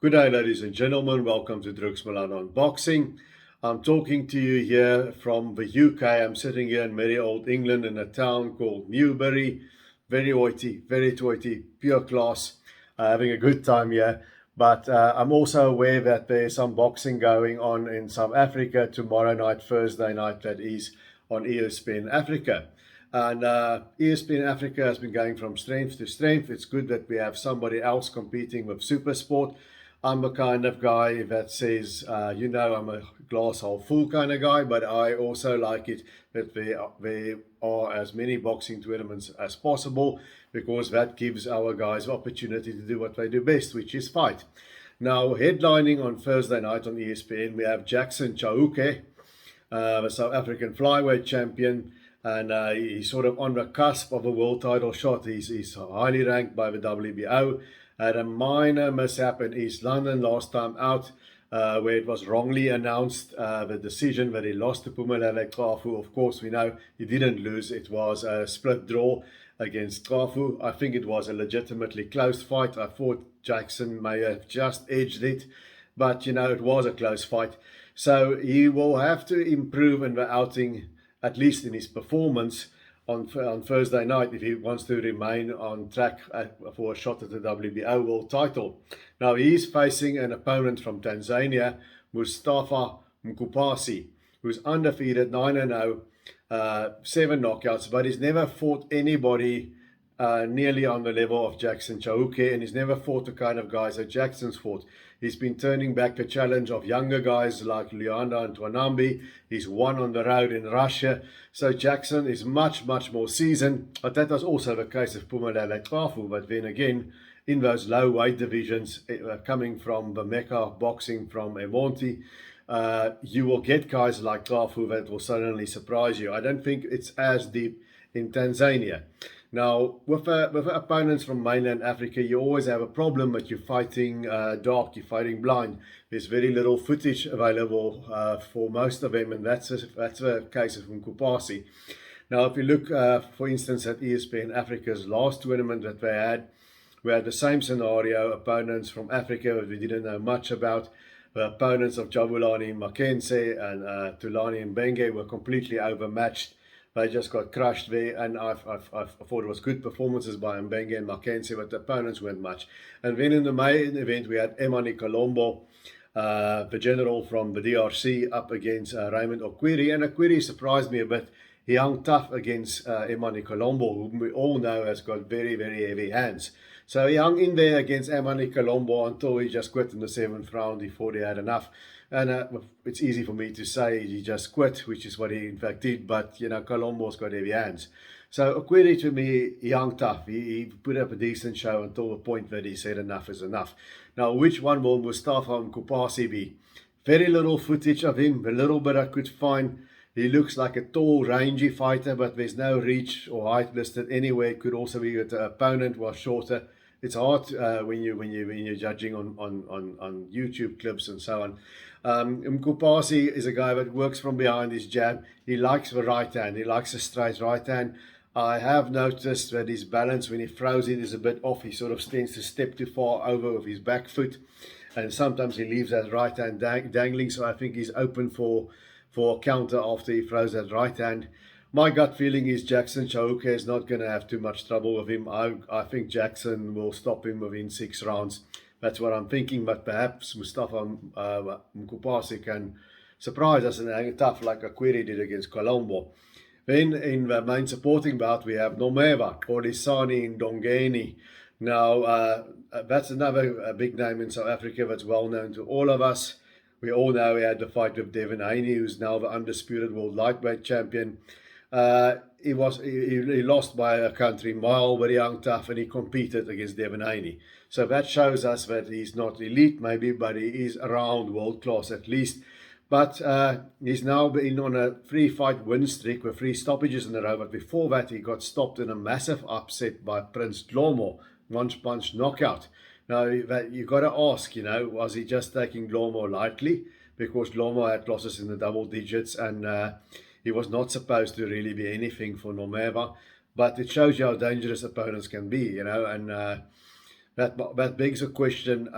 Good day, ladies and gentlemen. Welcome to Drugs Milan Unboxing. I'm talking to you here from the UK. I'm sitting here in merry old England in a town called Newbury. Very hoity, very toity, pure class. Having a good time here. But I'm also aware that there's some boxing going on in South Africa tomorrow night, Thursday night, that is on ESPN Africa. And ESPN Africa has been going from strength to strength. It's good that we have somebody else competing with Supersport. I'm the kind of guy that says, I'm a glass half full kind of guy, but I also like it that there are as many boxing tournaments as possible, because that gives our guys the opportunity to do what they do best, which is fight. Now, headlining on Thursday night on ESPN, we have Jackson Chauke, the South African flyweight champion, and he's sort of on the cusp of a world title shot. He's highly ranked by the WBO. Had a minor mishap in East London last time out, where it was wrongly announced, the decision that he lost to Pumelele Kafu. Of course, we know he didn't lose. It was a split draw against Kafu. I think it was a legitimately close fight. I thought Jackson may have just edged it, but it was a close fight. So he will have to improve in the outing, at least in his performance, on Thursday night, if he wants to remain on track for a shot at the WBO world title. Now, he's facing an opponent from Tanzania, Mustafa Mkupasi, who's undefeated, 9-0, 7 knockouts, but he's never fought anybody nearly on the level of Jackson Chauke, and he's never fought the kind of guys that Jackson's fought. He's been turning back the challenge of younger guys like Luanda and Twanambi. He's won on the road in Russia. So Jackson is much, much more seasoned. But that was also the case of Pumelele Kafu. But then again, in those low weight divisions, coming from the Mecca boxing from Emonti, you will get guys like Kafu that will suddenly surprise you. I don't think it's as deep in Tanzania. Now, with opponents from mainland Africa, you always have a problem that you're fighting dark, you're fighting blind. There's very little footage available for most of them, and that's the case of Mkupasi. Now, if you look, for instance, at ESPN Africa's last tournament that they had, we had the same scenario, opponents from Africa that we didn't know much about. The opponents of Jabulani Makense and Tulani Mbenge were completely overmatched. They just got crushed there, and I thought it was good performances by Mbenge and Mackenzie, but the opponents weren't much. And then in the main event, we had Emani Colombo, the general from the DRC, up against Raymond Okwiri. And Okwiri surprised me a bit. He hung tough against Emani Colombo, whom we all know has got very, very heavy hands. So he hung in there against Emani Colombo until he just quit in the 7th round. He thought he had enough. And it's easy for me to say he just quit, which is what he in fact did. But, Colombo's got heavy hands. So Okwiri, to me, he hung tough. He put up a decent show until the point that he said enough is enough. Now, which one will Mustafa Mkupasi be? Very little footage of him. The little bit I could find, he looks like a tall, rangy fighter, but there's no reach or height listed anywhere. It could also be that the opponent was shorter. It's hard when you're judging on YouTube clips and so on. Mkupasi is a guy that works from behind his jab. He likes the right hand. He likes a straight right hand. I have noticed that his balance when he throws it is a bit off. He sort of tends to step too far over with his back foot, and sometimes he leaves that right hand dangling. So I think he's open for a counter after he throws that right hand. My gut feeling is Jackson Chauke is not going to have too much trouble with him. I think Jackson will stop him within 6 rounds. That's what I'm thinking, but perhaps Mustafa Mkupasi can surprise us and hang tough like Okwiri did against Colombo. Then in the main supporting bout, we have Nomeva, Kolisani, Ndongeni. Now, that's another big name in South Africa that's well known to all of us. We all know he had the fight with Devin Haney, who's now the undisputed world lightweight champion. He lost by a country mile, but he hung tough and he competed against Devin Haney. So that shows us that he's not elite maybe, but he is around world class at least. But he's now been on a 3-fight win streak with 3 stoppages in a row. But before that, he got stopped in a massive upset by Prince Dlomo, one-punch knockout. Now, you've got to ask, was he just taking Dlomo lightly? Because Dlomo had losses in the double digits, and he was not supposed to really be anything for Nomeva. But it shows you how dangerous opponents can be, and That begs a question,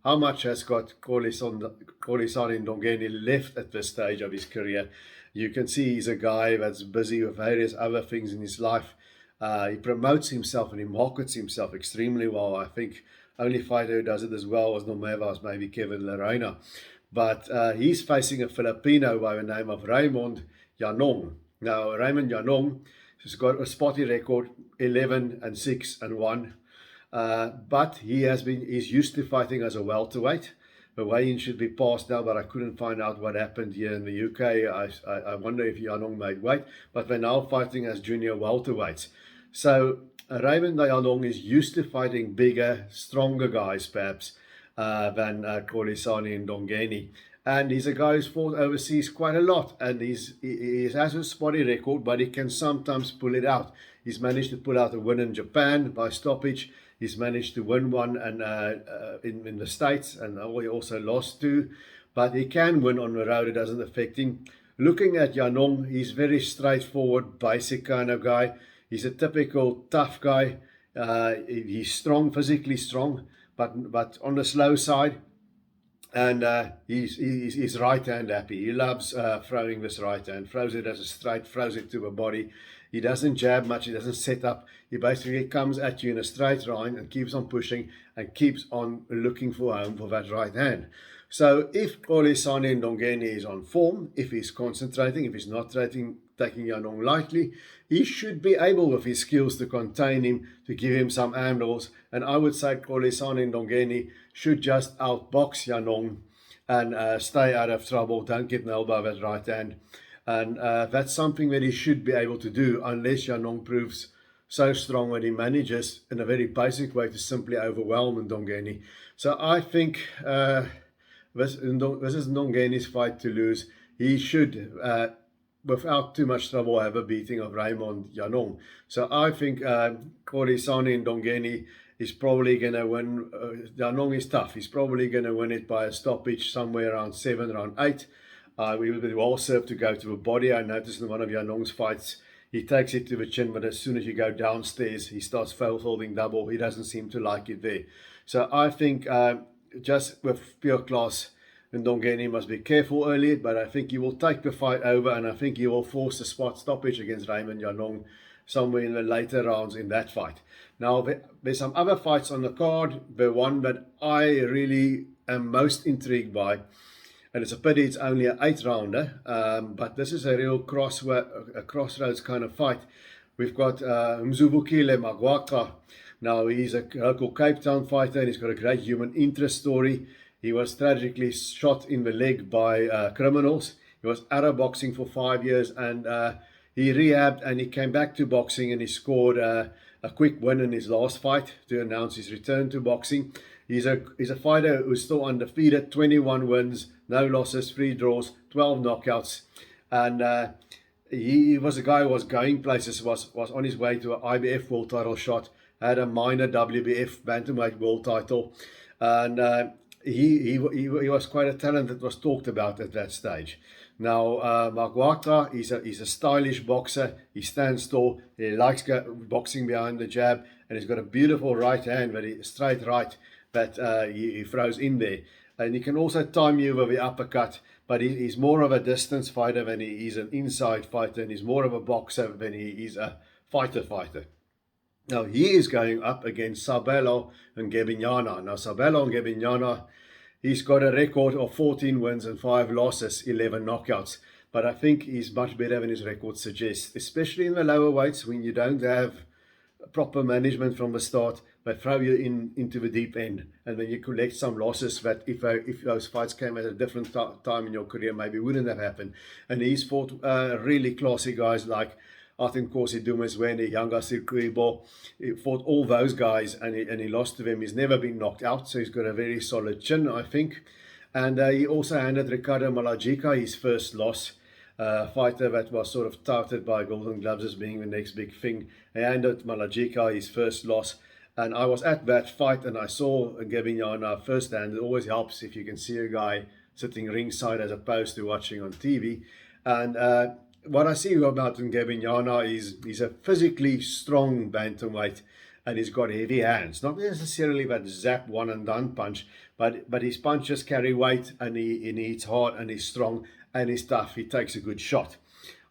how much has got Kholisani Ndongeni left at this stage of his career? You can see he's a guy that's busy with various other things in his life. He promotes himself and he markets himself extremely well. I think only fighter who does it as well as Nomeva is maybe Kevin Lerena. But he's facing a Filipino by the name of Raymond Yanong. Now, Raymond Yanong has got a spotty record, 11-6-1. But he's used to fighting as a welterweight. The weigh-in should be passed now, but I couldn't find out what happened here in the UK. I wonder if Yanong made weight, but they're now fighting as junior welterweights. So Raymond Yanong is used to fighting bigger, stronger guys, perhaps, than Kholisani Ndongeni. And he's a guy who's fought overseas quite a lot, and he has a spotty record, but he can sometimes pull it out. He's managed to pull out a win in Japan by stoppage. He's managed to win one in the States, and he also lost two. But he can win on the road. It doesn't affect him. Looking at Yanong, he's very straightforward, basic kind of guy. He's a typical tough guy. He's strong, physically strong, but on the slow side. And he's right hand happy. He loves throwing this right hand. Throws it as a straight, throws it to the body. He doesn't jab much. He doesn't set up. He basically comes at you in a straight line and keeps on pushing and keeps on looking for home for that right hand. So if Kholisani Ndongeni is on form, if he's concentrating, if he's not taking Yanong lightly, he should be able, with his skills, to contain him, to give him some handles. And I would say Kholisani Ndongeni should just outbox Yanong and stay out of trouble. Don't get nailed by that right hand. And that's something that he should be able to do, unless Yanong proves so strong that he manages in a very basic way to simply overwhelm Ndongeni. So I think this is Ndongeni's fight to lose. He should, without too much trouble, have a beating of Raymond Yanong. So I think Kholisani Ndongeni is probably going to win. Yanong is tough. He's probably going to win it by a stoppage somewhere around 7, around 8. We will be well served to go to the body. I noticed in one of Yanong's fights, he takes it to the chin, but as soon as you go downstairs, he starts folding double. He doesn't seem to like it there. So I think just with pure class, Ndongeni must be careful early, but I think he will take the fight over, and I think he will force a spot stoppage against Raymond Yanong somewhere in the later rounds in that fight. Now, there's some other fights on the card. The one that I really am most intrigued by, and it's a pity it's only an 8-rounder, but this is a real crossroads kind of fight. We've got Mzubukile Magwaca. Now, he's a local Cape Town fighter, and he's got a great human interest story. He was tragically shot in the leg by criminals. He was out of boxing for 5 years, and he rehabbed, and he came back to boxing, and he scored a quick win in his last fight to announce his return to boxing. He's a fighter who's still undefeated, 21 wins, no losses, 3 draws, 12 knockouts. And he was a guy who was going places, was on his way to an IBF world title shot, had a minor WBF bantamweight world title. And he was quite a talent that was talked about at that stage. Now, Magwaca, he's a stylish boxer. He stands tall. He likes boxing behind the jab, and he's got a beautiful right hand, straight right, that he throws in there. And he can also time you with the uppercut, but he's more of a distance fighter than he is an inside fighter, and he's more of a boxer than he is a fighter. Now, he is going up against Sabelo and Ngebinyana. Now, Sabelo and Ngebinyana, he's got a record of 14 wins and 5 losses, 11 knockouts. But I think he's much better than his record suggests, especially in the lower weights when you don't have proper management from the start. They throw you into the deep end, and then you collect some losses that if those fights came at a different time in your career, maybe wouldn't have happened. And he's fought really classy guys like Artin Corsi Dumeswene, Yanga Sirkuibo. He fought all those guys, and he lost to them. He's never been knocked out, so he's got a very solid chin, I think. And he also handed Ricardo Malajica his first loss. Fighter that was sort of touted by Golden Gloves as being the next big thing. He handed Malajica his first loss. And I was at that fight, and I saw Ngebinyana firsthand. It always helps if you can see a guy sitting ringside as opposed to watching on TV. And what I see about Ngebinyana is he's a physically strong bantamweight, and he's got heavy hands. Not necessarily that zap one and done punch, but his punches carry weight, and he hits hard, and he's strong, and he's tough. He takes a good shot.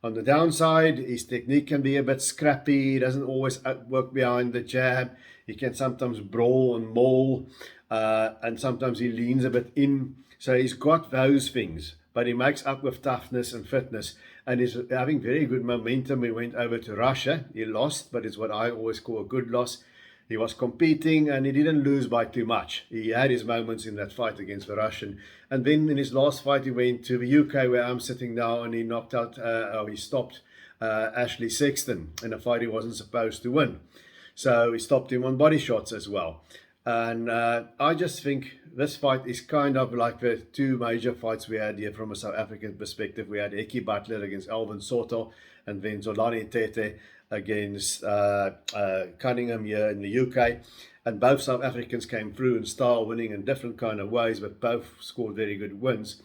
On the downside, his technique can be a bit scrappy. He doesn't always work behind the jab. He can sometimes brawl and maul, and sometimes he leans a bit in. So he's got those things, but he makes up with toughness and fitness, and he's having very good momentum. He went over to Russia. He lost, but it's what I always call a good loss. He was competing, and he didn't lose by too much. He had his moments in that fight against the Russian. And then in his last fight, he went to the UK, where I'm sitting now, and he knocked out, he stopped Ashley Sexton in a fight he wasn't supposed to win. So he stopped him on body shots as well. And I just think this fight is kind of like the two major fights we had here from a South African perspective. We had Eki Butler against Alvin Soto, and then Zolani Tete against Cunningham here in the UK. And both South Africans came through in style, winning in different kind of ways, but both scored very good wins.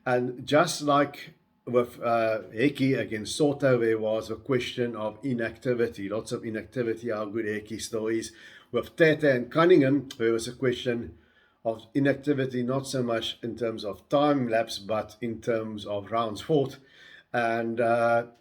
And just like with Eki against Soto, there was a question of inactivity, lots of inactivity, how good Eki still is. With Tete and Cunningham, there was a question of inactivity, not so much in terms of time lapse, but in terms of rounds fought. And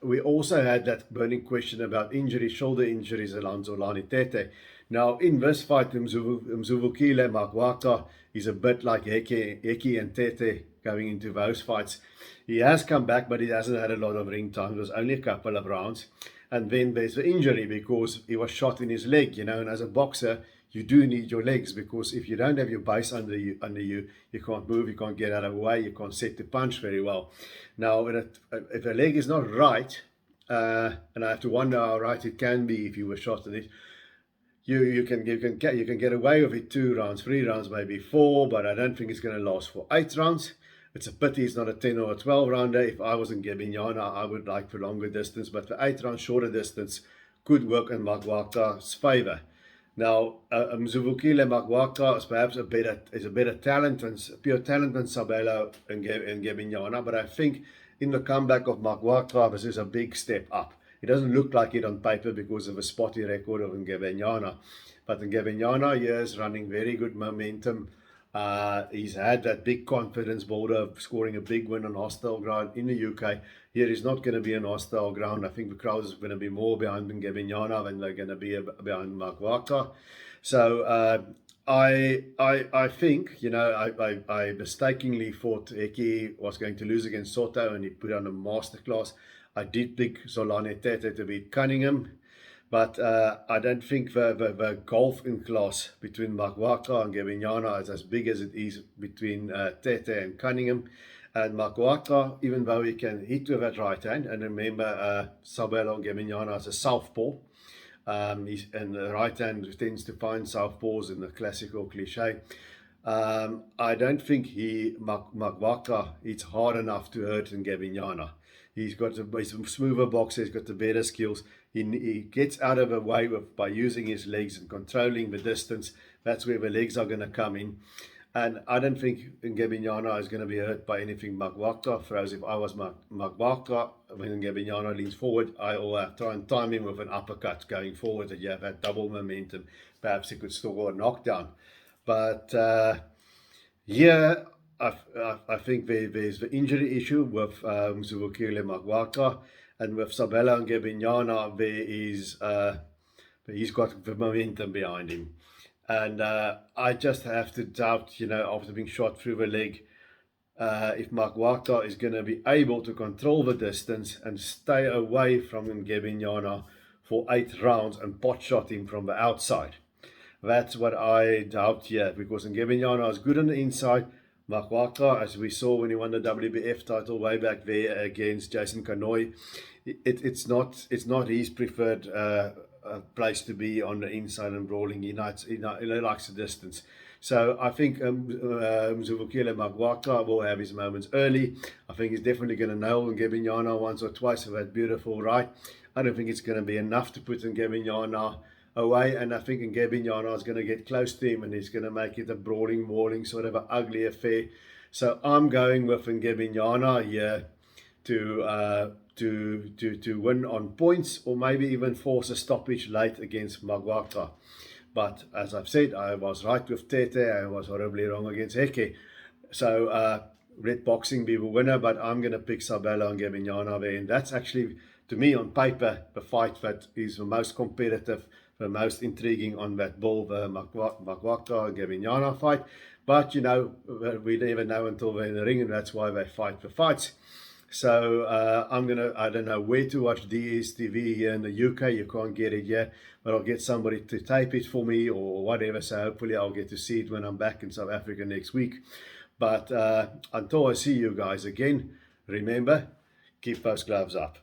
we also had that burning question about injuries, shoulder injuries around Zolani Tete. Now, in this fight, Mzuvukile Magwaca is a bit like Eki and Tete going into those fights. He has come back, but he hasn't had a lot of ring time. It was only a couple of rounds. And then there's the injury, because he was shot in his leg, and as a boxer, you do need your legs, because if you don't have your base under you, you can't move, you can't get out of the way, you can't set the punch very well. Now, if a leg is not right, and I have to wonder how right it can be if you were shot in it, you can get away with it 2 rounds, 3 rounds, maybe 4, but I don't think it's going to last for 8 rounds. It's a pity it's not a 10 or a 12 rounder. If I was in Ngebinyana, I would like for longer distance, but the 8 round shorter distance could work in Magwaca's favour. Now, Mzuvukile Magwaca is perhaps a better talent and pure talent than Sabelo and Ngebinyana, but I think in the comeback of Magwaca, this is a big step up. It doesn't look like it on paper because of a spotty record of Ngebinyana, but Ngebinyana here is running very good momentum. He's had that big confidence builder of scoring a big win on hostile ground in the UK. Here is not going to be an hostile ground. I think the crowd is going to be more behind Ngebinyana than they're going to be behind Magwaca. So I think, I mistakenly thought Eki was going to lose against Soto, and he put on a masterclass. I did pick Zolani Tete to beat Cunningham. But I don't think the gulf in class between Magwaca and Ngebinyana is as big as it is between Tete and Cunningham. And Magwaca, even though he can hit with that right hand, and remember, Sabelo Ngebinyana is a southpaw, and the right hand tends to find southpaws in the classical cliche. I don't think Magwaca hits hard enough to hurt Ngebinyana. He's a smoother boxer, he's got the better skills. He gets out of the way by using his legs and controlling the distance. That's where the legs are going to come in. And I don't think Ngebinyana is going to be hurt by anything Magwaca throws. If I was Magwaca, when Ngebinyana leans forward, I will try and time him with an uppercut going forward, that you have that double momentum. Perhaps he could score a knockdown. But yeah, I think there's the injury issue with Mzuvukile Magwaca, and with Sabelo and Ngebinyana, he's got the momentum behind him. And I just have to doubt, after being shot through the leg, if Magwaca is going to be able to control the distance and stay away from Ngebinyana for 8 rounds and pot shot him from the outside. That's what I doubt here, because Ngebinyana is good on the inside. Magwaca, as we saw when he won the WBF title way back there against Jason Kanoy, it's not his preferred place to be on the inside and brawling. He likes the distance. So I think Mzuvukile Magwaca will have his moments early. I think he's definitely going to nail Ngebinyana once or twice with that beautiful right. I don't think it's going to be enough to put Ngebinyana away, and I think Ngebinyana is going to get close to him, and he's going to make it a brawling, mauling, sort of an ugly affair. So I'm going with Ngebinyana here to win on points, or maybe even force a stoppage late against Magwaca. But as I've said, I was right with Tete. I was horribly wrong against Heke. So let boxing be the winner, but I'm going to pick Sabella and Ngebinyana there. And that's actually, to me, on paper, the fight that is the most competitive, the most intriguing on that ball, the Magwaca and Ngebinyana fight. But, you know, we never know until they're in the ring, and that's why they fight the fights. So I don't know where to watch DSTV here in the UK. You can't get it yet, but I'll get somebody to tape it for me or whatever. So hopefully I'll get to see it when I'm back in South Africa next week. But until I see you guys again, remember, keep those gloves up.